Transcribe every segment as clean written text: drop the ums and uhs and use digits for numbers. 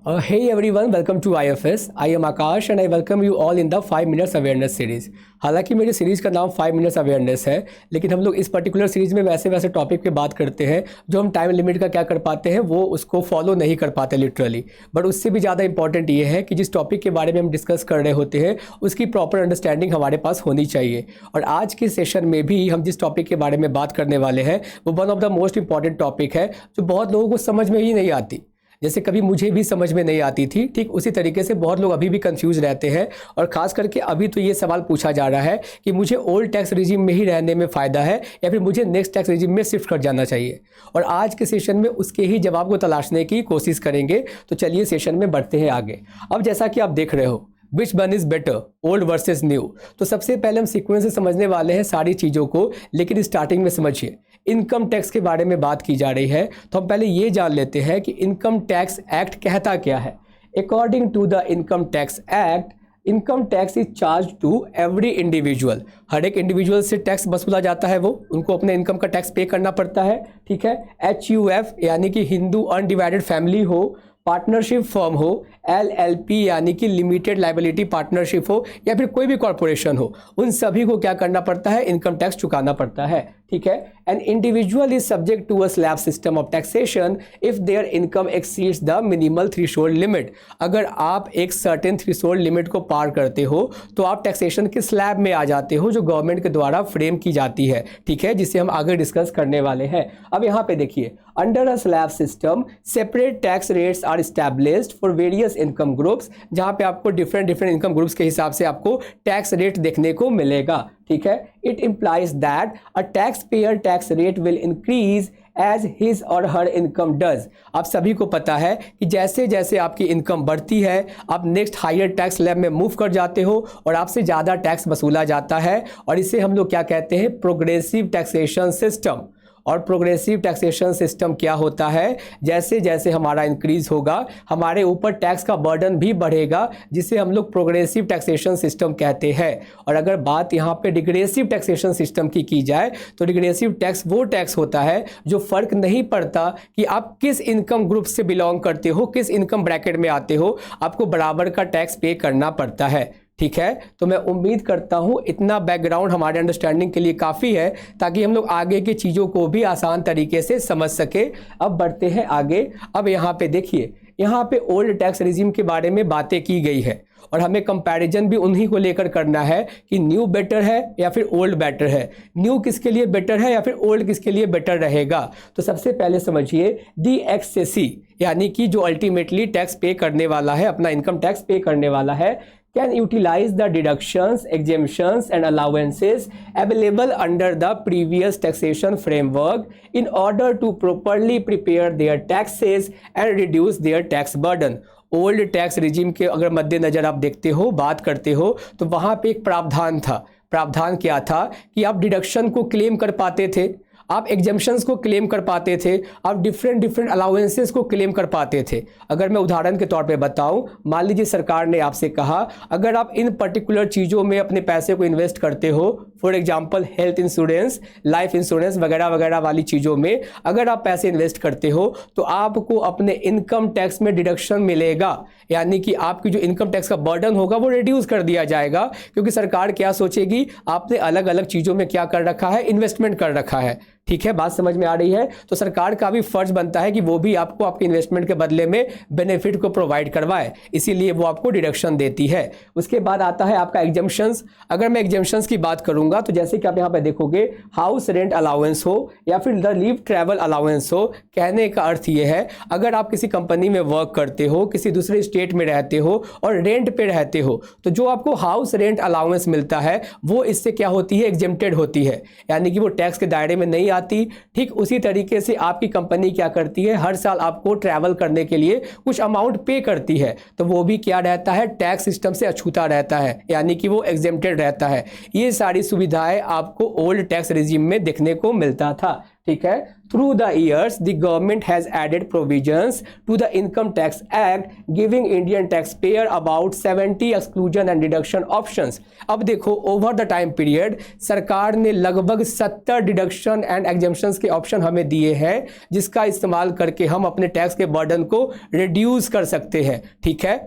Hey everyone, welcome to IFS. I am Akash and I welcome you all in the 5 minutes awareness series. हालांकि मेरी series का नाम 5 minutes awareness है, लेकिन हम लोग इस पर्टिकुलर सीरीज़ में वैसे टॉपिक पे बात करते हैं जो हम टाइम लिमिट का क्या कर पाते हैं वो उसको फॉलो नहीं कर पाते लिटरली। बट उससे भी ज़्यादा इंपॉर्टेंट ये है कि जिस टॉपिक के बारे में हम डिस्कस कर रहे होते हैं उसकी प्रॉपर अंडरस्टैंडिंग हमारे पास होनी चाहिए। और आज के सेशन में भी हम जिस टॉपिक के बारे में बात करने वाले हैं वो one of the most important topic है जो बहुत लोगों को समझ में ही नहीं आती। जैसे कभी मुझे भी समझ में नहीं आती थी, ठीक उसी तरीके से बहुत लोग अभी भी कंफ्यूज रहते हैं। और ख़ास करके अभी तो ये सवाल पूछा जा रहा है कि मुझे ओल्ड टैक्स रिजीम में ही रहने में फ़ायदा है या फिर मुझे नेक्स्ट टैक्स रिजीम में शिफ्ट कर जाना चाहिए। और आज के सेशन में उसके ही जवाब को तलाशने की कोशिश करेंगे। तो चलिए सेशन में बढ़ते हैं आगे। अब जैसा कि आप देख रहे हो which one is better, old versus new. तो सबसे पहले हम सीक्वेंस से समझने वाले हैं सारी चीज़ों को, लेकिन स्टार्टिंग में समझिए इनकम टैक्स के बारे में बात की जा रही है। तो हम पहले ये जान लेते हैं कि इनकम टैक्स एक्ट कहता क्या है। According to the income tax act, income tax is charge to every individual. हर एक इंडिविजुअल से टैक्स वसूला जाता है, वो उनको अपने इनकम का टैक्स पे करना पड़ता है। ठीक है, HUF यानी कि हिंदू अनडिवाइडेड फैमिली हो, पार्टनरशिप फर्म हो, LLP यानी कि लिमिटेड लाइबिलिटी पार्टनरशिप हो, या फिर कोई भी कॉरपोरेशन हो, उन सभी को क्या करना पड़ता है, इनकम टैक्स चुकाना पड़ता है। ठीक है, an individual is subject to a slab system of taxation if their income exceeds the minimal threshold limit. अगर आप एक सर्टेन थ्रेशोल्ड लिमिट को पार करते हो तो आप टैक्सेशन के स्लैब में आ जाते हो जो गवर्नमेंट के द्वारा फ्रेम की जाती है। ठीक है, जिसे हम आगे डिस्कस करने वाले हैं। अब यहाँ पे देखिए, under a slab system separate tax rates are established for various income groups, जहाँ पे आपको डिफरेंट इनकम ग्रुप्स के हिसाब से आपको टैक्स रेट देखने को मिलेगा। ठीक है, it implies that a tax payer tax rate will increase as his or her income does. आप सभी को पता है कि जैसे जैसे आपकी इनकम बढ़ती है आप नेक्स्ट हायर टैक्स स्लैब में मूव कर जाते हो और आपसे ज़्यादा टैक्स वसूला जाता है। और इसे हम लोग क्या कहते हैं, प्रोग्रेसिव टैक्सेशन सिस्टम। और प्रोग्रेसिव टैक्सेशन सिस्टम क्या होता है, जैसे जैसे हमारा इंक्रीज होगा हमारे ऊपर टैक्स का बर्डन भी बढ़ेगा, जिसे हम लोग प्रोग्रेसिव टैक्सेशन सिस्टम कहते हैं। और अगर बात यहाँ पे डिग्रेसिव टैक्सेशन सिस्टम की जाए तो डिग्रेसिव टैक्स वो टैक्स होता है जो फर्क नहीं पड़ता कि आप किस इनकम ग्रुप से बिलोंग करते हो, किस इनकम ब्रैकेट में आते हो, आपको बराबर का टैक्स पे करना पड़ता है। ठीक है, तो मैं उम्मीद करता हूँ इतना बैकग्राउंड हमारे अंडरस्टैंडिंग के लिए काफ़ी है ताकि हम लोग आगे की चीज़ों को भी आसान तरीके से समझ सके। अब बढ़ते हैं आगे। अब यहाँ पे देखिए, यहाँ पे ओल्ड टैक्स रिजीम के बारे में बातें की गई है और हमें कंपैरिजन भी उन्हीं को लेकर करना है कि न्यू बेटर है या फिर ओल्ड बेटर है, न्यू किसके लिए बेटर है या फिर ओल्ड किसके लिए बेटर रहेगा। तो सबसे पहले समझिए, DXCC यानी कि जो अल्टीमेटली टैक्स पे करने वाला है, अपना इनकम टैक्स पे करने वाला है, can utilize the deductions, exemptions and allowances available under the previous taxation framework in order to properly prepare their taxes and reduce their tax burden। Old tax regime के अगर मद्देनजर आप देखते हो, बात करते हो, तो वहाँ पे एक प्रावधान था। प्रावधान क्या था कि आप डिडक्शन को क्लेम कर पाते थे, आप एग्जेम्पशंस को क्लेम कर पाते थे, आप डिफरेंट अलाउंसेस को क्लेम कर पाते थे। अगर मैं उदाहरण के तौर पे बताऊं, मान लीजिए सरकार ने आपसे कहा अगर आप इन पर्टिकुलर चीज़ों में अपने पैसे को इन्वेस्ट करते हो, for example health insurance, life insurance वगैरह वगैरह वाली चीज़ों में अगर आप पैसे इन्वेस्ट करते हो तो आपको अपने इनकम टैक्स में डिडक्शन मिलेगा, यानी कि आपकी जो इनकम टैक्स का बर्डन होगा वो रिड्यूस कर दिया जाएगा। क्योंकि सरकार क्या सोचेगी, आपने अलग अलग चीज़ों में क्या कर रखा है, इन्वेस्टमेंट कर रखा है। ठीक है, बात समझ में आ रही है। तो सरकार का भी फर्ज बनता है कि वो भी आपको आपके इन्वेस्टमेंट के बदले में बेनिफिट को प्रोवाइड करवाए, इसीलिए वो आपको डिडक्शन देती है। उसके बाद आता है आपका एग्जेम्पशंस। अगर मैं एग्जेम्पशंस की बात करूंगा तो जैसे कि आप यहाँ पे देखोगे, हाउस रेंट अलाउंस हो या फिर द लीव ट्रैवल अलाउंस हो, कहने का अर्थ ये है अगर आप किसी कंपनी में वर्क करते हो, किसी दूसरे स्टेट में रहते हो और रेंट पे रहते हो, तो जो आपको हाउस रेंट अलाउंस मिलता है वो इससे क्या होती है, एग्जेम्प्टेड होती है, यानी कि वो टैक्स के दायरे में नहीं आती। ठीक उसी तरीके से आपकी कंपनी क्या करती है, हर साल आपको ट्रैवल करने के लिए कुछ अमाउंट पे करती है, तो वो भी क्या रहता है, टैक्स सिस्टम से अछूता रहता है, यानी कि वो एग्जेम्प्टेड रहता है। ये सारी सुविधाएं आपको ओल्ड टैक्स रिजीम में देखने को मिलता था। ठीक है। Through the years the government has added provisions to the income tax act giving Indian tax payer about 70 exclusion and deduction options. अब देखो ओवर द टाइम पीरियड सरकार ने लगभग 70 डिडक्शन एंड एग्जेम्पशंस के ऑप्शन हमें दिए हैं, जिसका इस्तेमाल करके हम अपने टैक्स के बर्डन को रिड्यूस कर सकते हैं, ठीक है।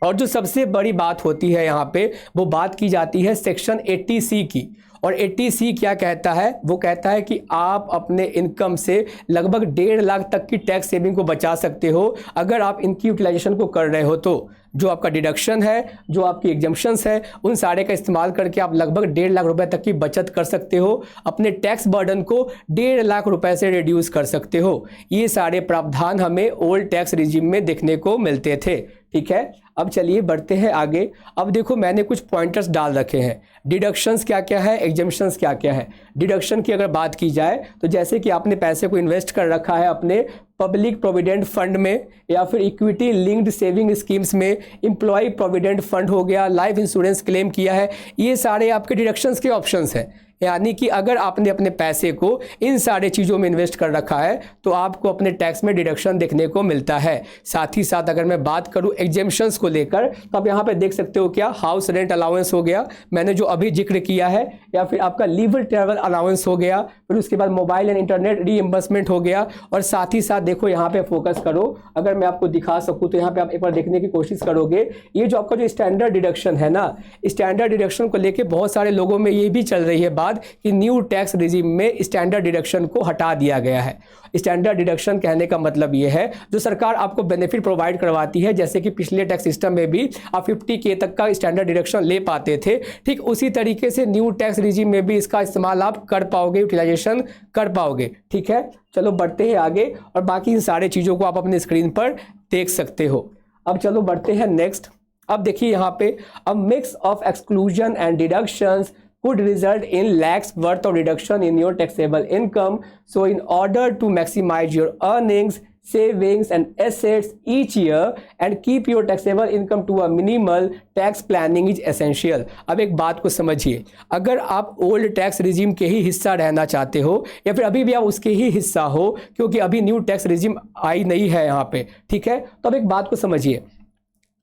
और जो सबसे बड़ी बात होती है यहाँ पे, वो बात की जाती है सेक्शन 80C की। और 80C क्या कहता है? वो कहता है कि आप अपने इनकम से लगभग 1.5 लाख तक की टैक्स सेविंग को बचा सकते हो अगर आप इनकी यूटिलाइजेशन को कर रहे हो। तो जो आपका डिडक्शन है, जो आपकी एग्जम्पशंस है, उन सारे का इस्तेमाल करके आप लगभग 1.5 लाख रुपए तक की बचत कर सकते हो, अपने टैक्स बर्डन को 1.5 लाख रुपए से रिड्यूस कर सकते हो। ये सारे प्रावधान हमें ओल्ड टैक्स रिजिम में देखने को मिलते थे, ठीक है। अब चलिए बढ़ते हैं आगे। अब देखो मैंने कुछ पॉइंटर्स डाल रखे हैं, डिडक्शंस क्या क्या है, एग्जम्पशंस क्या क्या है। डिडक्शन की अगर बात की जाए तो जैसे कि आपने पैसे को इन्वेस्ट कर रखा है अपने पब्लिक प्रोविडेंट फंड में या फिर इक्विटी लिंक्ड सेविंग स्कीम्स में, एम्प्लॉय प्रोविडेंट फंड हो गया, लाइफ इंश्योरेंस क्लेम किया है, ये सारे आपके डिडक्शंस के ऑप्शंस हैं। यानी कि अगर आपने अपने पैसे को इन सारे चीज़ों में इन्वेस्ट कर रखा है तो आपको अपने टैक्स में डिडक्शन देखने को मिलता है। साथ ही साथ अगर मैं बात करूं एग्जेम्पशंस को लेकर तो आप यहाँ पे देख सकते हो क्या, हाउस रेंट अलाउंस हो गया, मैंने जो अभी जिक्र किया है, या फिर आपका लीवल ट्रैवल अलाउंस हो गया, फिर उसके बाद मोबाइल एंड इंटरनेट रीइंबर्समेंट हो गया। और साथ ही साथ देखो यहाँ पे फोकस करो, अगर मैं आपको दिखा सकूँ तो यहाँ पे आप एक बार देखने की कोशिश करोगे, ये जो आपका जो स्टैंडर्ड डिडक्शन है ना, स्टैंडर्ड डिडक्शन को लेकर बहुत सारे लोगों में ये भी चल रही है बात कि न्यू टैक्स रिजिम में स्टैंडर्ड डिडक्शन को हटा दिया गया है। स्टैंडर्ड डिडक्शन कहने का मतलब ये है जो सरकार आपको बेनिफिट प्रोवाइड करवाती है, जैसे कि पिछले टैक्स सिस्टम में भी आप 50K तक का स्टैंडर्ड डिडक्शन ले पाते थे, ठीक उसी तरीके से न्यू टैक्स रिजिम में भी इसका इस्तेमाल आप कर पाओगे, यूटिलाइजेशन कर पाओगे, ठीक है। चलो बढ़ते हैं आगे और बाकी इन सारे चीज़ों को आप अपने स्क्रीन पर देख सकते हो। अब चलो बढ़ते हैं नेक्स्ट। अब देखिए यहाँ पे, अ mix of exclusion and deductions could result in lakhs worth of reduction in your taxable income. So in order to maximize your earnings, savings and assets each year and keep your taxable income to a minimal, tax planning is essential. अब एक बात को समझिए, अगर आप old tax regime के ही हिस्सा रहना चाहते हो या फिर अभी भी आप उसके ही हिस्सा हो, क्योंकि अभी न्यू टैक्स रिजिम आई नहीं है यहाँ पे, ठीक है, तो अब एक बात को समझिए,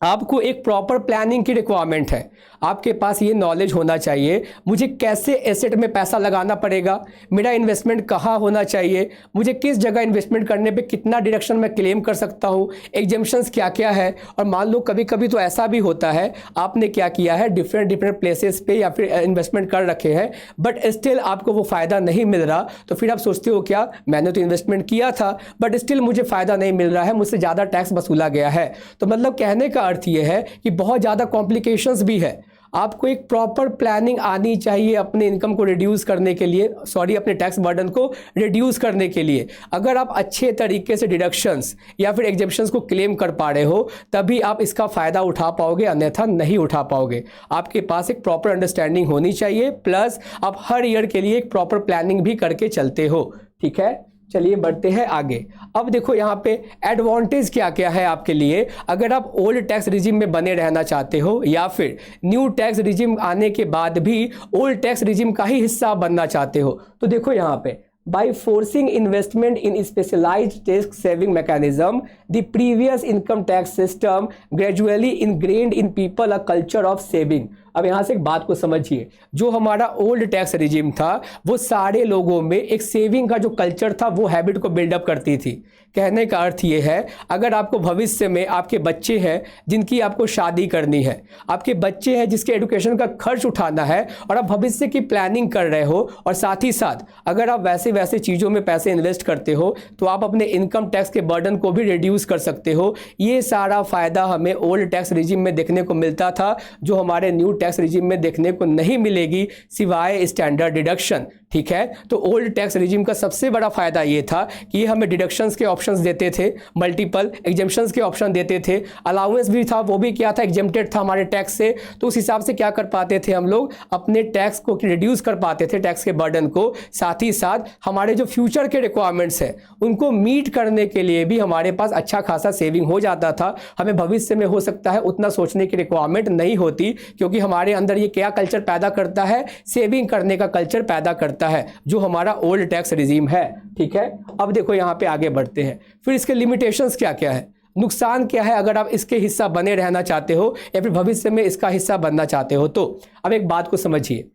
आपको एक प्रॉपर प्लानिंग की रिक्वायरमेंट है। आपके पास ये नॉलेज होना चाहिए मुझे कैसे एसेट में पैसा लगाना पड़ेगा, मेरा इन्वेस्टमेंट कहाँ होना चाहिए, मुझे किस जगह इन्वेस्टमेंट करने पे कितना डिडक्शन मैं क्लेम कर सकता हूँ, एग्जेम्पशंस क्या क्या है। और मान लो कभी कभी तो ऐसा भी होता है आपने क्या किया है, डिफरेंट प्लेसेस पे या फिर इन्वेस्टमेंट कर रखे हैं बट स्टिल आपको वो फ़ायदा नहीं मिल रहा, तो फिर आप सोचते हो क्या, मैंने तो इन्वेस्टमेंट किया था बट स्टिल मुझे फ़ायदा नहीं मिल रहा है, मुझसे ज़्यादा टैक्स वसूला गया है। तो मतलब कहने का अर्थ ये है कि बहुत ज़्यादा कॉम्प्लिकेशंस भी है। आपको एक प्रॉपर प्लानिंग आनी चाहिए अपने इनकम को रिड्यूस करने के लिए, अपने टैक्स बर्डन को रिड्यूस करने के लिए। अगर आप अच्छे तरीके से डिडक्शंस या फिर एग्जेम्पशंस को क्लेम कर पा रहे हो तभी आप इसका फ़ायदा उठा पाओगे, अन्यथा नहीं उठा पाओगे। आपके पास एक प्रॉपर अंडरस्टैंडिंग होनी चाहिए, प्लस आप हर ईयर के लिए एक प्रॉपर प्लानिंग भी करके चलते हो, ठीक है। चलिए बढ़ते हैं आगे। अब देखो यहाँ पे एडवांटेज क्या क्या है आपके लिए अगर आप ओल्ड टैक्स रिजिम में बने रहना चाहते हो या फिर न्यू टैक्स रिजिम आने के बाद भी ओल्ड टैक्स रिजिम का ही हिस्सा बनना चाहते हो। तो देखो यहाँ पे, by forcing investment in specialized tax saving mechanism, the previous income tax system gradually ingrained in people a culture of saving. अब यहाँ से एक बात को समझिए, जो हमारा ओल्ड टैक्स रिजिम था वो सारे लोगों में एक सेविंग का जो कल्चर था वो हैबिट को बिल्डअप करती थी। कहने का अर्थ ये है, अगर आपको भविष्य में आपके बच्चे हैं जिनकी आपको शादी करनी है, आपके बच्चे हैं जिसके एजुकेशन का खर्च उठाना है और आप भविष्य की प्लानिंग कर रहे हो, और साथ ही साथ अगर आप वैसे चीज़ों में पैसे इन्वेस्ट करते हो तो आप अपने इनकम टैक्स के बर्डन को भी रिड्यूस कर सकते हो। ये सारा फ़ायदा हमें ओल्ड टैक्स रिजिम में देखने को मिलता था, जो हमारे न्यू टैक्स रिजिम में देखने को नहीं मिलेगी सिवाय स्टैंडर्ड डिडक्शन, ठीक है। तो ओल्ड टैक्स रिजिम का सबसे बड़ा फायदा ये था कि ये हमें डिडक्शंस के ऑप्शंस देते थे, मल्टीपल एग्जेम्पशंस के ऑप्शन देते थे, अलाउंस भी था, वो भी क्या था, एग्जेम्प्टेड था हमारे टैक्स से। तो उस हिसाब से क्या कर पाते थे हम लोग, अपने टैक्स को रिड्यूस कर पाते थे, टैक्स के बर्डन को। साथ ही साथ हमारे जो फ्यूचर के रिक्वायरमेंट्स हैं उनको मीट करने के लिए भी हमारे पास अच्छा खासा सेविंग हो जाता था। हमें भविष्य में हो सकता है उतना सोचने की रिक्वायरमेंट नहीं होती, क्योंकि हमारे अंदर ये क्या कल्चर पैदा करता है, सेविंग करने का कल्चर पैदा करता जाता है जो हमारा ओल्ड टैक्स रिजीम है। ठीक है, अब देखो यहाँ पे आगे बढ़ते हैं। फिर इसके लिमिटेशंस क्या क्या है, नुकसान क्या है अगर आप इसके हिस्सा बने रहना चाहते हो या फिर भविष्य में इसका हिस्सा बनना चाहते हो। तो अब एक बात को समझिए,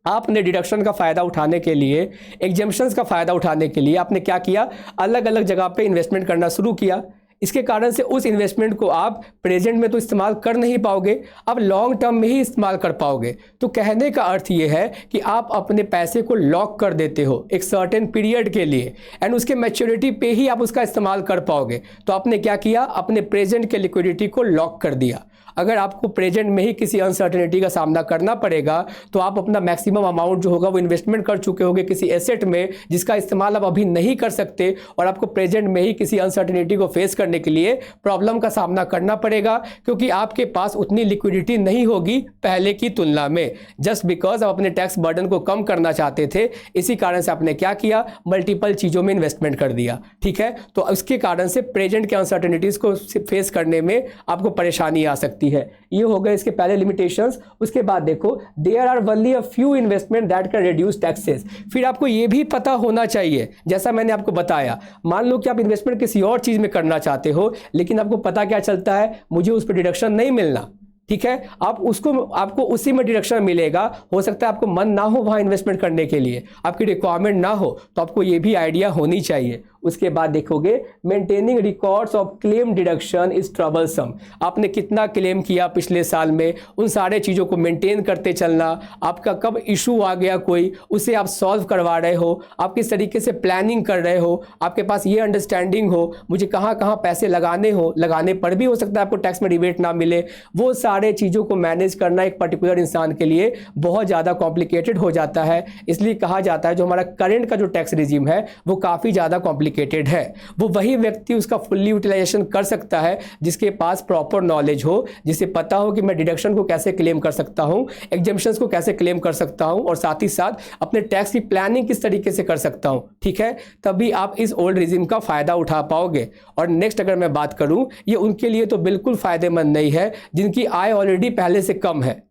आपने डिडक्शन का फ़ायदा उठाने के लिए, एग्जेम्पशंस का फ़ायदा उठाने के लिए आपने क्या किया, अलग अलग जगह पे इन्वेस्टमेंट करना शुरू किया। इसके कारण से उस इन्वेस्टमेंट को आप प्रेजेंट में तो इस्तेमाल कर नहीं पाओगे, आप लॉन्ग टर्म में ही इस्तेमाल कर पाओगे। तो कहने का अर्थ ये है कि आप अपने पैसे को लॉक कर देते हो एक सर्टेन पीरियड के लिए एंड उसके मैच्योरिटी पे ही आप उसका इस्तेमाल कर पाओगे। तो आपने क्या किया, अपने प्रेजेंट के लिक्विडिटी को लॉक कर दिया। अगर आपको प्रेजेंट में ही किसी अनसर्टेनिटी का सामना करना पड़ेगा तो आप अपना मैक्सिमम अमाउंट जो होगा वो इन्वेस्टमेंट कर चुके होंगे किसी एसेट में जिसका इस्तेमाल आप अभी नहीं कर सकते, और आपको प्रेजेंट में ही किसी अनसर्टेनिटी को फेस करने के लिए प्रॉब्लम का सामना करना पड़ेगा, क्योंकि आपके पास उतनी लिक्विडिटी नहीं होगी पहले की तुलना में। जस्ट बिकॉज आप अपने टैक्स बर्डन को कम करना चाहते थे, इसी कारण से आपने क्या किया, मल्टीपल चीज़ों में इन्वेस्टमेंट कर दिया। ठीक है, तो इसके कारण से प्रेजेंट के अनसर्टेनिटीज़ को फेस करने में आपको परेशानी आ सकती है। ये हो गए इसके पहले लिमिटेशंस। उसके बाद देखो, there are only a few investment that can reduce taxes. फिर आपको ये भी पता होना चाहिए, जैसा मैंने आपको बताया, मान लो कि आप इन्वेस्टमेंट किसी और चीज में करना चाहते हो लेकिन आपको पता क्या चलता है, मुझे उस पर डिडक्शन नहीं मिलना। ठीक है, आपको उसी में डिडक्शन मिलेगा। हो सकता है आपको मन ना हो वहां इन्वेस्टमेंट करने के लिए, आपकी रिक्वायरमेंट ना हो, तो आपको ये भी आइडिया होनी चाहिए। उसके बाद देखोगे, maintaining records of claim deduction is troublesome. आपने कितना क्लेम किया पिछले साल में, उन सारे चीज़ों को मेंटेन करते चलना, आपका कब इशू आ गया कोई, उसे आप सॉल्व करवा रहे हो, आप किस तरीके से प्लानिंग कर रहे हो, आपके पास ये अंडरस्टैंडिंग हो मुझे कहाँ कहाँ पैसे लगाने पर भी हो सकता है आपको टैक्स में रिबेट ना मिले। वो सारे चीज़ों को मैनेज करना एक पर्टिकुलर इंसान के लिए बहुत ज़्यादा कॉम्प्लिकेटेड हो जाता है। इसलिए कहा जाता है जो हमारा करेंट का जो टैक्स रिजीम है वो काफ़ी ज़्यादा कॉम्प्लिकेटेड है। वो वही व्यक्ति उसका फुल्ली यूटिलाइजेशन कर सकता है जिसके पास प्रॉपर नॉलेज हो, जिसे पता हो कि मैं डिडक्शन को कैसे क्लेम कर सकता हूं, एग्जेम्पशंस को कैसे क्लेम कर सकता हूं, और साथ ही साथ अपने टैक्स की प्लानिंग किस तरीके से कर सकता हूं। ठीक है, तभी आप इस ओल्ड रिजीम का फायदा उठा पाओगे। और नेक्स्ट अगर मैं बात करूं, ये उनके लिए तो बिल्कुल फायदेमंद नहीं है जिनकी आय ऑलरेडी पहले से कम है।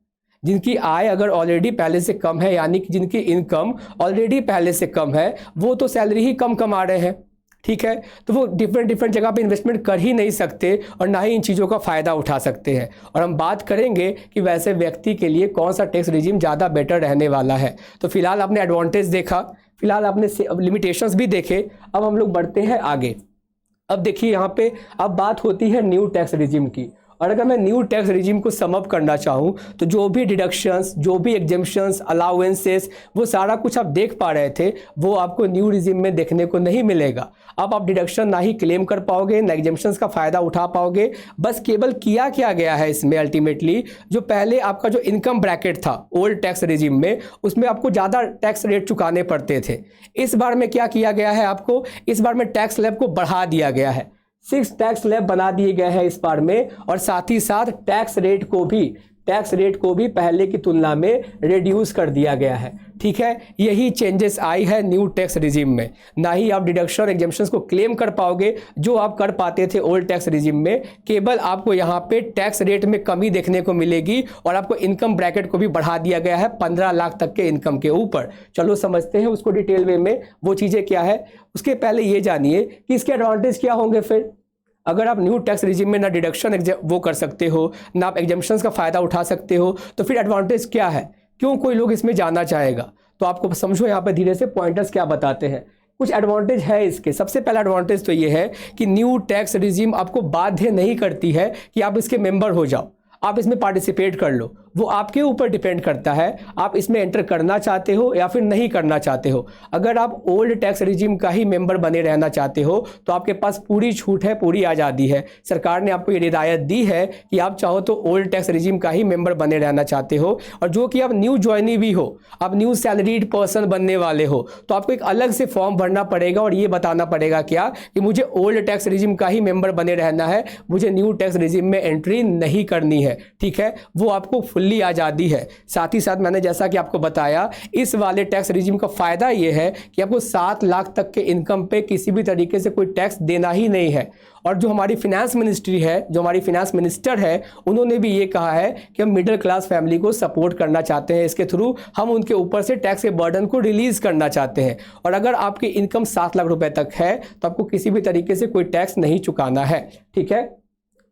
जिनकी आय अगर ऑलरेडी पहले से कम है, यानी कि जिनकी इनकम ऑलरेडी पहले से कम है, वो तो सैलरी ही कम कमा रहे हैं। ठीक है, तो वो डिफरेंट जगह पे इन्वेस्टमेंट कर ही नहीं सकते और ना ही इन चीज़ों का फ़ायदा उठा सकते हैं। और हम बात करेंगे कि वैसे व्यक्ति के लिए कौन सा टैक्स रिजीम ज़्यादा बेटर रहने वाला है। तो फिलहाल आपने एडवांटेज देखा, फिलहाल आपने लिमिटेशंस भी देखे, अब हम लोग बढ़ते हैं आगे। अब देखिए यहाँ पे अब बात होती है न्यू टैक्स रिजीम की। और अगर मैं न्यू टैक्स रिजीम को सम अप करना चाहूँ तो जो भी डिडक्शंस, जो भी एग्जेम्पशंस, अलाउंसेस, वो सारा कुछ आप देख पा रहे थे वो आपको न्यू रिजीम में देखने को नहीं मिलेगा। अब आप डिडक्शन ना ही क्लेम कर पाओगे, ना एग्जेम्पशंस का फ़ायदा उठा पाओगे। बस केवल किया क्या गया है इसमें, अल्टीमेटली जो पहले आपका जो इनकम ब्रैकेट था ओल्ड टैक्स रिजीम में, उसमें आपको ज़्यादा टैक्स रेट चुकाने पड़ते थे। इस बार में क्या किया गया है, आपको इस बार में टैक्स स्लैब को बढ़ा दिया गया है। 6 टैक्स स्लैब बना दिए गए हैं इस बार में, और साथ ही साथ टैक्स रेट को भी पहले की तुलना में रिड्यूस कर दिया गया है। ठीक है, यही चेंजेस आई है न्यू टैक्स रिजीम में। ना ही आप डिडक्शन एग्जेम्पशंस को क्लेम कर पाओगे जो आप कर पाते थे ओल्ड टैक्स रिजीम में। केवल आपको यहाँ पे टैक्स रेट में कमी देखने को मिलेगी, और आपको इनकम ब्रैकेट को भी बढ़ा दिया गया है 15 लाख तक के इनकम के ऊपर। चलो समझते हैं उसको डिटेल वे में, वो चीज़ें क्या है। उसके पहले ये जानिए कि इसके एडवांटेज क्या होंगे। फिर अगर आप न्यू टैक्स रिजीम में ना डिडक्शन वो कर सकते हो, ना आप एग्जेम्पशंस का फ़ायदा उठा सकते हो, तो फिर एडवांटेज क्या है, क्यों कोई लोग इसमें जाना चाहेगा। तो आपको समझो यहाँ पे धीरे से पॉइंटर्स क्या बताते हैं। कुछ एडवांटेज है इसके। सबसे पहला एडवांटेज तो ये है कि न्यू टैक्स रिजीम आपको बाध्य नहीं करती है कि आप इसके मेंबर हो जाओ, आप इसमें पार्टिसिपेट कर लो। वो आपके ऊपर डिपेंड करता है, आप इसमें एंटर करना चाहते हो या फिर नहीं करना चाहते हो। अगर आप ओल्ड टैक्स रिजीम का ही मेंबर बने रहना चाहते हो तो आपके पास पूरी छूट है, पूरी आज़ादी है। सरकार ने आपको ये हिदायत दी है कि आप चाहो तो ओल्ड टैक्स रिजीम का ही मेंबर बने रहना चाहते हो, और जो कि आप न्यू ज्वाइनी भी हो, आप न्यू सैलरीड पर्सन बनने वाले हो, तो आपको एक अलग से फॉर्म भरना पड़ेगा और ये बताना पड़ेगा क्या कि मुझे ओल्ड टैक्स रिजीम का ही मेंबर बने रहना है, मुझे न्यू टैक्स रिजीम में एंट्री नहीं करनी है। है, ठीक है, वो आपको फुल्ली आज़ादी है। साथ ही साथ मैंने जैसा कि आपको बताया, इस वाले टैक्स रिजीम का फ़ायदा ये है कि आपको 7 लाख तक के इनकम पे किसी भी तरीके से कोई टैक्स देना ही नहीं है। और जो हमारी फिनेंस मिनिस्ट्री है, जो हमारी फिनेंस मिनिस्टर है, उन्होंने भी ये कहा है कि हम मिडिल क्लास फैमिली को सपोर्ट करना चाहते हैं, इसके थ्रू हम उनके ऊपर से टैक्स के बर्डन को रिलीज़ करना चाहते हैं। और अगर आपकी इनकम 7 लाख रुपए तक है तो आपको किसी भी तरीके से कोई टैक्स नहीं चुकाना है, ठीक है।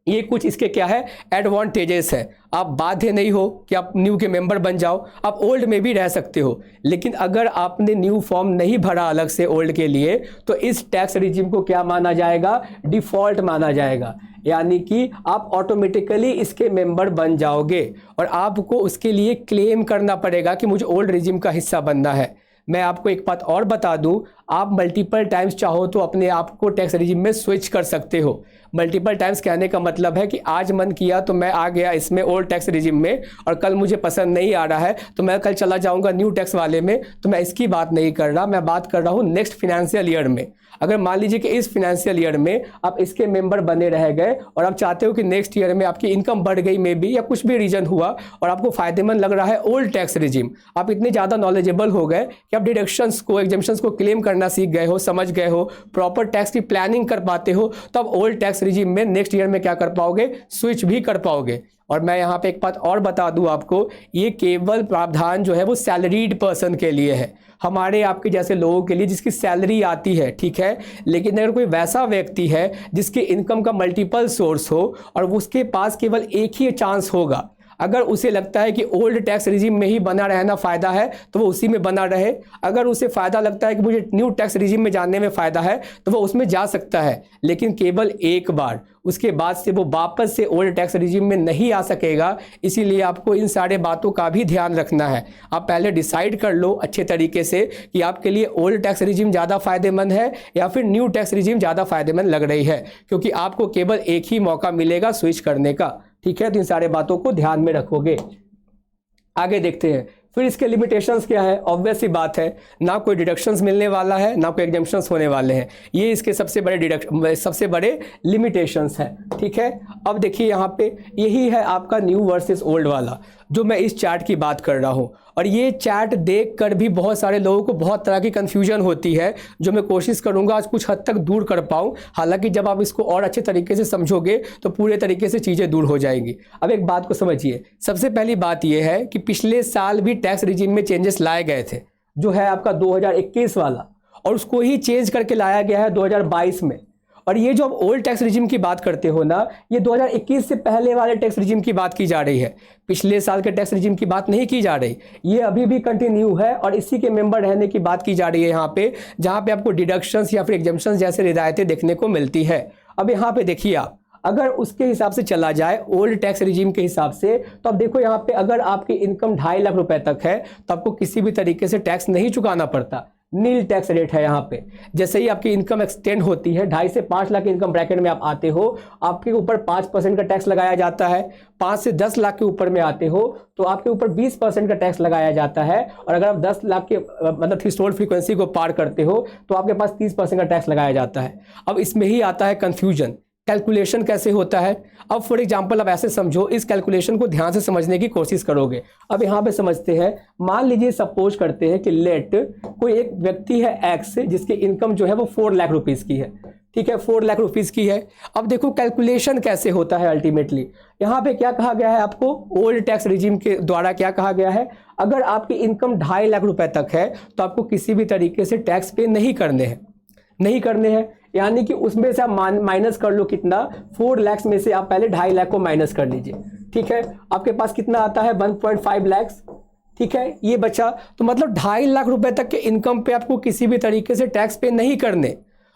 ये कुछ इसके क्या है, एडवांटेजेस है। आप बाध्य नहीं हो कि आप न्यू के मेंबर बन जाओ, आप ओल्ड में भी रह सकते हो। लेकिन अगर आपने न्यू फॉर्म नहीं भरा अलग से ओल्ड के लिए, तो इस टैक्स रिजीम को क्या माना जाएगा, डिफ़ॉल्ट माना जाएगा। यानी कि आप ऑटोमेटिकली इसके मेंबर बन जाओगे और आपको उसके लिए क्लेम करना पड़ेगा कि मुझे ओल्ड रिजीम का हिस्सा बनना है। मैं आपको एक बात और बता दूं, आप मल्टीपल टाइम्स चाहो तो अपने आप को टैक्स रिजीम में स्विच कर सकते हो। मल्टीपल टाइम्स कहने का मतलब है कि आज मन किया तो मैं आ गया इसमें ओल्ड टैक्स रिजीम में, और कल मुझे पसंद नहीं आ रहा है तो मैं कल चला जाऊंगा न्यू टैक्स वाले में। तो मैं इसकी बात नहीं कर रहा, मैं बात कर रहा हूँ नेक्स्ट फिनेंशियल ईयर में। अगर मान लीजिए कि इस फिनेंशियल ईयर में आप इसके मेंबर बने रह गए और आप चाहते हो कि नेक्स्ट ईयर में आपकी इनकम बढ़ गई मे बी, या कुछ भी रीजन हुआ और आपको फायदेमंद लग रहा है ओल्ड टैक्स रिजीम, आप इतने ज़्यादा नॉलेजेबल हो गए कि आप डिडक्शंस को, एग्जेम्पशंस को क्लेम करना सीख गए हो, समझ गए हो, प्रॉपर टैक्स की प्लानिंग कर पाते हो, तो आप ओल्ड टैक्स रिजीम में नेक्स्ट ईयर में क्या कर पाओगे, स्विच भी कर पाओगे। और मैं यहाँ पे एक बात और बता दूं आपको, ये केवल प्रावधान जो है वो सैलरीड पर्सन के लिए है, हमारे आपके जैसे लोगों के लिए जिसकी सैलरी आती है, ठीक है। लेकिन अगर कोई वैसा व्यक्ति है जिसके इनकम का मल्टीपल सोर्स हो और उसके पास केवल एक ही चांस होगा, अगर उसे लगता है कि ओल्ड टैक्स रिजीम में ही बना रहना फ़ायदा है तो वो उसी में बना रहे। अगर उसे फ़ायदा लगता है कि मुझे न्यू टैक्स रिजीम में जाने में फ़ायदा है तो वो उसमें जा सकता है, लेकिन केवल एक बार, उसके बाद से वो वापस से ओल्ड टैक्स रिजीम में नहीं आ सकेगा। इसीलिए आपको इन सारे बातों का भी ध्यान रखना है। आप पहले डिसाइड कर लो अच्छे तरीके से कि आपके लिए ओल्ड टैक्स रिजीम ज़्यादा फ़ायदेमंद है या फिर न्यू टैक्स रिजीम ज़्यादा फ़ायदेमंद लग रही है, क्योंकि आपको केवल एक ही मौका मिलेगा स्विच करने का, ठीक है। तो इन सारे बातों को ध्यान में रखोगे। आगे देखते हैं फिर इसके लिमिटेशंस क्या है। ऑब्वियस सी बात है, ना कोई डिडक्शंस मिलने वाला है, ना कोई एग्जेम्पशंस होने वाले हैं। ये इसके सबसे बड़े लिमिटेशंस हैं, ठीक है। अब देखिए यहाँ पे यही है आपका न्यू वर्सेस ओल्ड वाला जो मैं इस चार्ट की बात कर रहा हूँ। और ये चार्ट देख कर भी बहुत सारे लोगों को बहुत तरह की कन्फ्यूजन होती है, जो मैं कोशिश करूँगा आज कुछ हद तक दूर कर पाऊँ। हालांकि जब आप इसको और अच्छे तरीके से समझोगे तो पूरे तरीके से चीज़ें दूर हो जाएंगी। अब एक बात को समझिए, सबसे पहली बात यह है कि पिछले साल भी टैक्स रिजीम में चेंजेस लाए गए थे, जो है आपका 2021 वाला, और उसको ही चेंज करके लाया गया है 2022 में। और ये जो आप ओल्ड टैक्स रिजीम की बात करते हो ना, ये 2021 से पहले वाले टैक्स रिजीम की बात की जा रही है, पिछले साल के टैक्स रिजीम की बात नहीं की जा रही। ये अभी भी कंटिन्यू है और इसी के मेंबर रहने की बात की जा रही है यहाँ पे, जहाँ पे आपको डिडक्शंस या फिर एग्जेम्पशंस जैसे रियायतें देखने को मिलती है। अब यहाँ पे देखिए आप, अगर उसके हिसाब से चला जाए ओल्ड टैक्स रिजीम के हिसाब से, तो अब देखो यहाँ पे अगर आपकी इनकम 2.5 लाख रुपए तक है तो आपको किसी भी तरीके से टैक्स नहीं चुकाना पड़ता, नील टैक्स रेट है यहाँ पे। जैसे ही आपकी इनकम एक्सटेंड होती है, 2.5 से 5 लाख इनकम ब्रैकेट में आप आते हो, आपके ऊपर 5% का टैक्स लगाया जाता है। 5 से 10 लाख के ऊपर में आते हो तो आपके ऊपर 20% का टैक्स लगाया जाता है। और अगर आप 10 लाख के मतलब थ्रेशोल्ड फ्रीक्वेंसी को पार करते हो तो आपके पास 30% का टैक्स लगाया जाता है। अब इसमें ही आता है कंफ्यूजन, कैलकुलेशन कैसे होता है। अब फॉर एग्जांपल आप ऐसे समझो, इस कैलकुलेशन को ध्यान से समझने की कोशिश करोगे। अब यहाँ पे समझते हैं, मान लीजिए सपोज करते हैं कि लेट कोई एक व्यक्ति है एक्स जिसकी इनकम जो है वो 4 लाख रुपीज़ की है, ठीक है, 4 लाख रुपीज़ की है। अब देखो कैलकुलेशन कैसे होता है अल्टीमेटली। यहाँ पे क्या कहा गया है आपको, ओल्ड टैक्स रिजीम के द्वारा क्या कहा गया है, अगर आपकी इनकम 2.5 लाख रुपए तक है तो आपको किसी भी तरीके से टैक्स पे नहीं करने हैं। यानी कि उसमें से आप माइनस कर लो कितना, 4 लाख में से आप पहले 2.5 लाख को माइनस कर लीजिए, ठीक है। आपके पास कितना आता है, 1.5 लाख, ठीक है, ये बचा। तो मतलब 2.5 लाख रुपए तक के इनकम पे आपको किसी भी तरीके से टैक्स पे नहीं करने।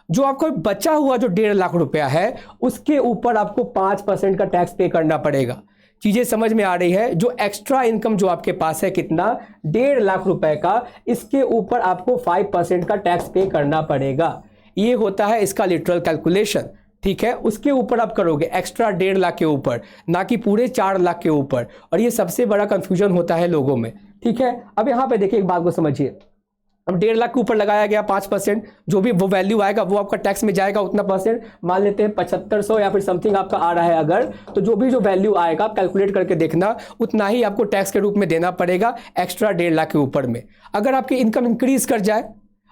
जो आपको बचा हुआ जो 1.5 लाख रुपया है उसके ऊपर आपको 5% का टैक्स पे करना पड़ेगा। चीज़ें समझ में आ रही है। जो एक्स्ट्रा इनकम जो आपके पास है कितना, 1.5 लाख रुपए का, इसके ऊपर आपको 5% का टैक्स पे करना पड़ेगा। ये होता है इसका लिटरल कैलकुलेशन, ठीक है। उसके ऊपर आप करोगे एक्स्ट्रा 1.5 लाख के ऊपर, ना कि पूरे 4 लाख के ऊपर। और ये सबसे बड़ा कंफ्यूजन होता है लोगों में, ठीक है। अब यहाँ पे देखिए एक बात को समझिए, अब 1.5 लाख के ऊपर लगाया गया 5%, जो भी वो वैल्यू आएगा वो आपका टैक्स में जाएगा उतना परसेंट। मान लेते हैं 7500 या फिर समथिंग आपका आ रहा है अगर, तो जो भी जो वैल्यू आएगा आप कैलकुलेट करके देखना, उतना ही आपको टैक्स के रूप में देना पड़ेगा एक्स्ट्रा 1.5 लाख के ऊपर में। अगर आपकी इनकम इंक्रीज कर जाए,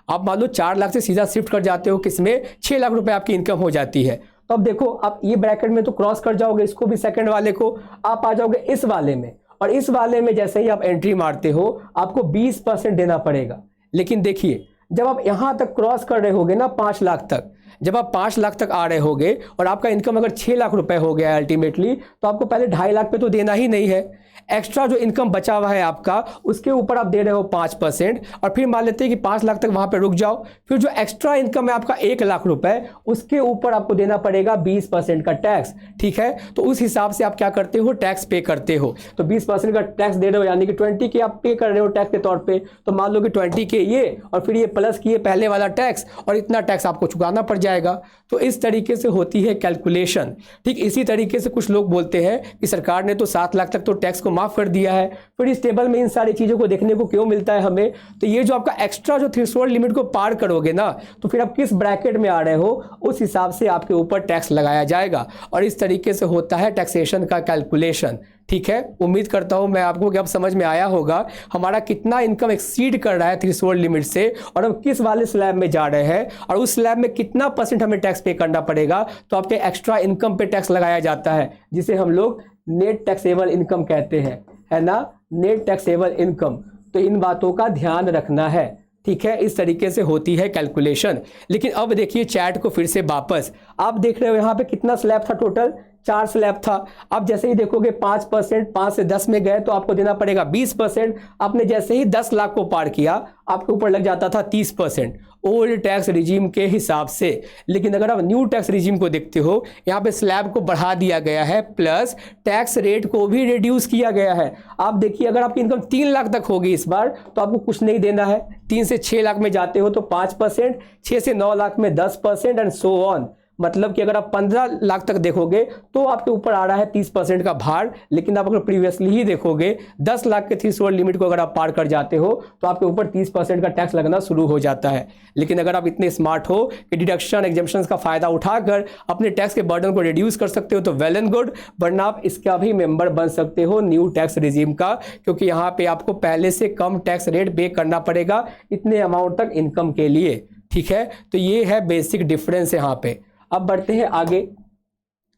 आप मान लो 4 लाख से सीधा शिफ्ट कर जाते हो किसमें, 6 लाख रुपए आपकी इनकम हो जाती है, तो अब देखो आप ये ब्रैकेट में तो क्रॉस कर जाओगे इसको भी, सेकंड वाले को, आप आ जाओगे इस वाले में, और इस वाले में जैसे ही आप एंट्री मारते हो आपको 20% देना पड़ेगा। लेकिन देखिए जब आप यहां तक क्रॉस कर रहे होगे ना 5 लाख तक, जब आप 5 लाख तक आ रहे होगे और आपका इनकम अगर 6 लाख रुपए हो गया है अल्टीमेटली, तो आपको पहले 2.5 लाख पे तो देना ही नहीं है। एक्स्ट्रा जो इनकम बचा हुआ है आपका उसके ऊपर आप दे रहे हो 5%, और फिर मान लेते हैं कि 5 लाख तक वहां पे रुक जाओ, फिर जो एक्स्ट्रा इनकम है आपका 1 लाख रुपए, उसके ऊपर आपको देना पड़ेगा 20% का टैक्स। ठीक है, तो उस हिसाब से आप क्या करते हो, टैक्स पे करते हो। तो 20% का टैक्स दे रहे हो, यानी कि 20 के आप पे कर रहे हो टैक्स के तौर पे। तो मान लो कि 20 के ये, और फिर ये प्लस किए पहले वाला टैक्स, और इतना टैक्स आपको चुकाना पड़ जाएगा। तो इस तरीके से होती है कैलकुलेशन। ठीक इसी तरीके से कुछ लोग बोलते हैं कि सरकार ने तो 7 लाख तक तो टैक्स को माफ कर दिया है, फिर इस टेबल में इन सारी चीजों को देखने को क्यों मिलता है हमें। तो ये जो आपका एक्स्ट्रा जो थ्रेशोल्ड लिमिट को पार करोगे ना, तो फिर आप किस ब्रैकेट में आ रहे हो उस हिसाब से आपके ऊपर टैक्स लगाया जाएगा, और इस तरीके से होता है टैक्सेशन का कैलकुलेशन। ठीक है, उम्मीद करता हूं मैं आपको कि अब समझ में आया होगा हमारा कितना इनकम एक्सीड कर रहा है थ्रेशोल्ड लिमिट से, और हम किस वाले स्लैब में जा रहे हैं, और उस स्लैब में कितना % हमें टैक्स पे करना पड़ेगा। तो आपके एक्स्ट्रा इनकम पे टैक्स लगाया जाता है, जिसे हम लोग नेट टैक्सेबल इनकम कहते हैं, है ना, नेट टैक्सेबल इनकम। तो इन बातों का ध्यान रखना है। ठीक है, इस तरीके से होती है कैलकुलेशन। लेकिन अब देखिए चैट को फिर से वापस, आप देख रहे हो यहाँ पे कितना स्लैब था, टोटल 4 स्लैब था। आप जैसे ही देखोगे 5%, 5 से 10 में गए तो आपको देना पड़ेगा 20%। आपने जैसे ही 10 लाख को पार किया आपके ऊपर लग जाता था 30% ओल्ड टैक्स रिजीम के हिसाब से। लेकिन अगर आप न्यू टैक्स रिजीम को देखते हो, यहाँ पे स्लैब को बढ़ा दिया गया है, प्लस टैक्स रेट को भी रिड्यूस किया गया है। आप देखिए अगर आपकी इनकम 3 लाख तक होगी इस बार, तो आपको कुछ नहीं देना है। 3 से 6 लाख में जाते हो तो 5%, 6 से 9 लाख में 10%, एंड सो ऑन। मतलब कि अगर आप 15 लाख तक देखोगे तो आपके ऊपर आ रहा है 30% का भार। लेकिन आप अगर प्रीवियसली ही देखोगे 10 लाख के थ्रेशोल्ड लिमिट को अगर आप पार कर जाते हो तो आपके ऊपर 30% का टैक्स लगना शुरू हो जाता है। लेकिन अगर आप इतने स्मार्ट हो कि डिडक्शन एग्जेम्पशंस का फायदा उठाकर अपने टैक्स के बर्डन को रिड्यूस कर सकते हो तो वेल एंड गुड, वरना आप इसका भी मेंबर बन सकते हो न्यू टैक्स रिजीम का, क्योंकि यहाँ पे आपको पहले से कम टैक्स रेट पे करना पड़ेगा इतने अमाउंट तक इनकम के लिए। ठीक है, तो ये है बेसिक डिफरेंस यहाँ पे। अब बढ़ते हैं आगे।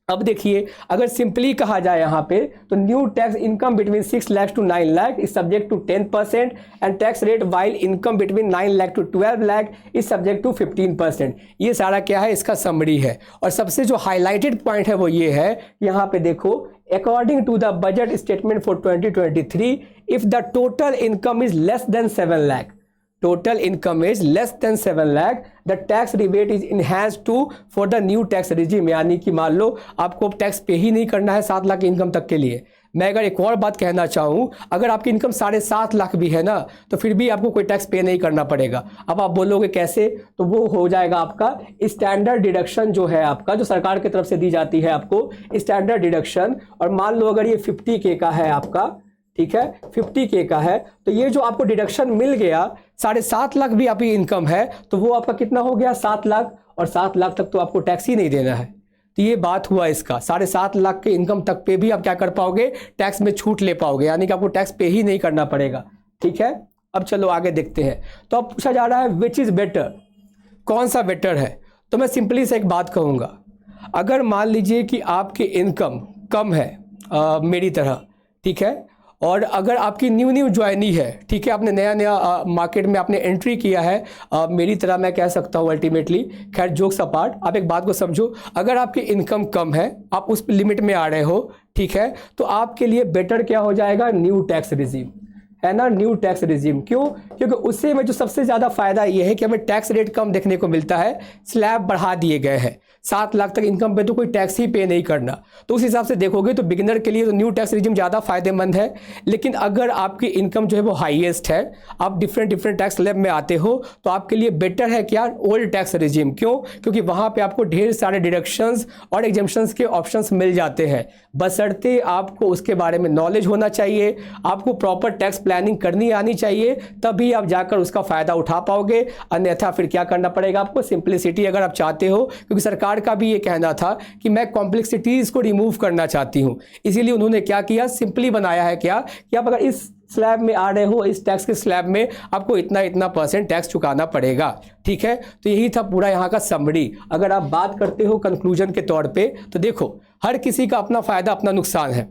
अब देखिए अगर सिंपली कहा जाए यहाँ पे, तो new tax income between 6 lakh to 9 lakh is subject to 10%, and tax rate while income between 9 lakh to 12 lakh is subject to 15%। ये सारा क्या है, इसका समरी है। और सबसे जो हाईलाइटेड पॉइंट है वो ये है, यहाँ पे देखो, according to the budget statement for 2023 if the total income is less than 7 lakh, total income is less than 7 lakh, the tax rebate is enhanced to for the new tax regime। यानी कि मान लो आपको टैक्स पे ही नहीं करना है 7 lakh income तक के लिए। मैं अगर एक और बात कहना चाहूँ, अगर आपकी इनकम 7.5 लाख भी है ना, तो फिर भी आपको कोई टैक्स पे नहीं करना पड़ेगा। अब आप बोलोगे कैसे, तो वो हो जाएगा आपका स्टैंडर्ड डिडक्शन जो है आपका, जो सरकार की तरफ से दी जाती है आपको स्टैंडर्ड डिडक्शन। और मान लो अगर ये 50K का है आपका, ठीक है, 50K का है, तो ये जो आपको डिडक्शन मिल गया 7.5 लाख भी आपकी इनकम है, तो वो आपका कितना हो गया 7 लाख, और 7 लाख तक तो आपको टैक्स ही नहीं देना है। तो ये बात हुआ इसका, 7.5 लाख के इनकम तक पे भी आप क्या कर पाओगे, टैक्स में छूट ले पाओगे, यानी कि आपको टैक्स पे ही नहीं करना पड़ेगा। ठीक है, अब चलो आगे देखते हैं। तो अब पूछा जा रहा है विच इज बेटर, कौन सा बेटर है। तो मैं सिंपली से एक बात कहूँगा, अगर मान लीजिए कि आपकी इनकम कम है मेरी तरह, ठीक है, और अगर आपकी न्यू ज्वाइनी है, ठीक है, आपने नया मार्केट में आपने एंट्री किया है, मेरी तरह मैं कह सकता हूँ अल्टीमेटली। खैर जोक्स अपार्ट, आप एक बात को समझो, अगर आपकी इनकम कम है, आप उस लिमिट में आ रहे हो, ठीक है, तो आपके लिए बेटर क्या हो जाएगा, न्यू टैक्स रिजीम, है ना, न्यू टैक्स रिजीम। क्यों, क्योंकि उससे में जो सबसे ज़्यादा फायदा ये है कि हमें टैक्स रेट कम देखने को मिलता है, स्लैब बढ़ा दिए गए हैं। 7 लाख तक इनकम पे तो कोई टैक्स ही पे नहीं करना। तो उस हिसाब से देखोगे तो बिगिनर के लिए तो न्यू टैक्स रिजिम ज़्यादा फायदेमंद है। लेकिन अगर आपकी इनकम जो है वो हाईएस्ट है, आप डिफरेंट टैक्स स्लैब में आते हो, तो आपके लिए बेटर है क्या ओल्ड टैक्स रिजिम। क्यों? क्योंकि वहाँ पे आपको ढेर सारे डिडक्शंस और एग्जेम्पशंस के ऑप्शंस मिल जाते हैं, बशर्ते आपको उसके बारे में नॉलेज होना चाहिए, आपको प्रॉपर टैक्स प्लानिंग करनी आनी चाहिए, तभी आप जाकर उसका फ़ायदा उठा पाओगे। अन्यथा फिर क्या करना पड़ेगा आपको? सिंप्लिसिटी अगर आप चाहते हो, क्योंकि सरकार का भी ये कहना था कि मैं कॉम्प्लेक्सिटीज़ को रिमूव करना चाहती हूँ, इसीलिए उन्होंने क्या किया, सिंपली बनाया है क्या कि आप अगर इस स्लैब में आ रहे हो, इस टैक्स के स्लैब में आपको इतना इतना % टैक्स चुकाना पड़ेगा। ठीक है, तो यही था पूरा यहाँ का समरी। अगर आप बात करते हो कंक्लूजन के तौर पे, तो देखो हर किसी का अपना फ़ायदा अपना नुकसान है।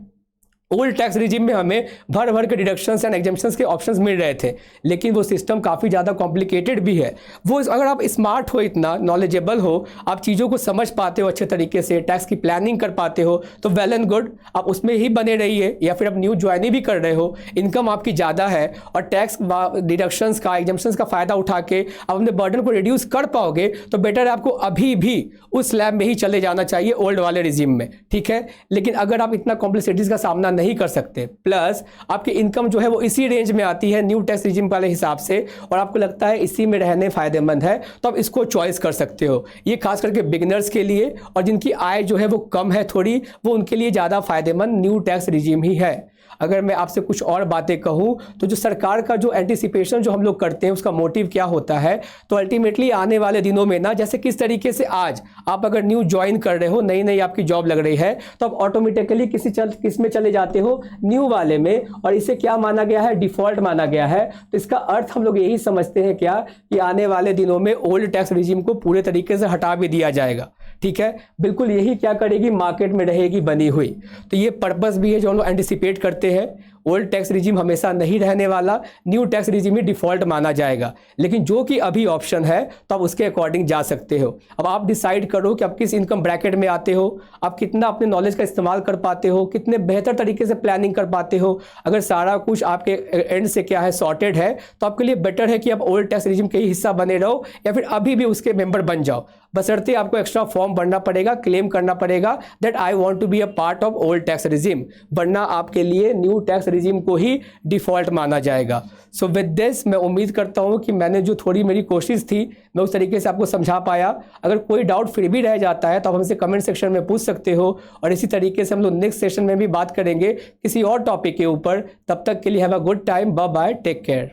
ओल्ड टैक्स रिजिम में हमें भर भर के डिडक्शंस एंड एग्जेम्पशंस के ऑप्शंस मिल रहे थे, लेकिन वो सिस्टम काफ़ी ज़्यादा कॉम्प्लिकेटेड भी है। वो अगर आप स्मार्ट हो, इतना नॉलेजेबल हो, आप चीज़ों को समझ पाते हो अच्छे तरीके से, टैक्स की प्लानिंग कर पाते हो, तो वेल एंड गुड, आप उसमें ही बने रहिए। या फिर आप न्यू ज्वाइनिंग भी कर रहे हो, इनकम आपकी ज़्यादा है और टैक्स डिडक्शंस का, एग्जेम्पशंस का फ़ायदा उठा के आप अपने बर्डन को रिड्यूस कर पाओगे, तो बेटर है आपको अभी भी उस स्लैब में ही चले जाना चाहिए, ओल्ड वाले रिजिम में। ठीक है, लेकिन अगर आप इतना कॉम्प्लेक्सिटीज़ का सामना नहीं कर सकते, प्लस आपकी इनकम जो है वो इसी रेंज में आती है न्यू टैक्स रिजिम वाले हिसाब से, और आपको लगता है इसी में रहने फायदेमंद है, तो आप इसको चॉइस कर सकते हो। ये खास करके बिगिनर्स के लिए और जिनकी आय जो है वो कम है थोड़ी, वो उनके लिए ज़्यादा फायदेमंद न्यू टैक्स रिजिम ही है। अगर मैं आपसे कुछ और बातें कहूं, तो जो सरकार का जो एंटीसिपेशन जो हम लोग करते हैं, उसका मोटिव क्या होता है, तो अल्टीमेटली आने वाले दिनों में ना, जैसे किस तरीके से आज आप अगर न्यू ज्वाइन कर रहे हो, नई नई आपकी जॉब लग रही है, तो आप ऑटोमेटिकली किस में चले जाते हो, न्यू वाले में, और इसे क्या माना गया है, डिफॉल्ट माना गया है। तो इसका अर्थ हम लोग यही समझते हैं क्या, कि आने वाले दिनों में ओल्ड टैक्स रिजिम को पूरे तरीके से हटा भी दिया जाएगा। ठीक है, बिल्कुल यही क्या करेगी, मार्केट में रहेगी बनी हुई। तो ये पर्पस भी है जो हम लोग एंटिसिपेट करते हैं। ओल्ड टैक्स रिजिम हमेशा नहीं रहने वाला, न्यू टैक्स रिजिम ही डिफॉल्ट माना जाएगा, लेकिन जो कि अभी ऑप्शन है, तो आप उसके अकॉर्डिंग जा सकते हो। अब आप डिसाइड करो कि आप किस इनकम ब्रैकेट में आते हो, आप कितना अपने नॉलेज का इस्तेमाल कर पाते हो, कितने बेहतर तरीके से प्लानिंग कर पाते हो। अगर सारा कुछ आपके एंड से क्या है सॉर्टेड है, तो आपके लिए बेटर है कि आप ओल्ड टैक्स रिजिम के ही हिस्सा बने रहो, या फिर अभी भी उसके मेंबर बन जाओ। बशर्ते आपको एक्स्ट्रा फॉर्म भरना पड़ेगा, क्लेम करना पड़ेगा that I want to be a part of old tax regime, वरना आपके लिए न्यू टैक्स रिजिम को ही डिफॉल्ट माना जाएगा। सो विद दिस मैं उम्मीद करता हूं कि मैंने जो थोड़ी मेरी कोशिश थी, मैं उस तरीके से आपको समझा पाया। अगर कोई डाउट फिर भी रह जाता है, तो आप हमसे कमेंट सेक्शन में पूछ सकते हो, और इसी तरीके से हम लोग नेक्स्ट सेशन में भी बात करेंगे किसी और टॉपिक के ऊपर। तब तक के लिए have a good time, bye bye, take care.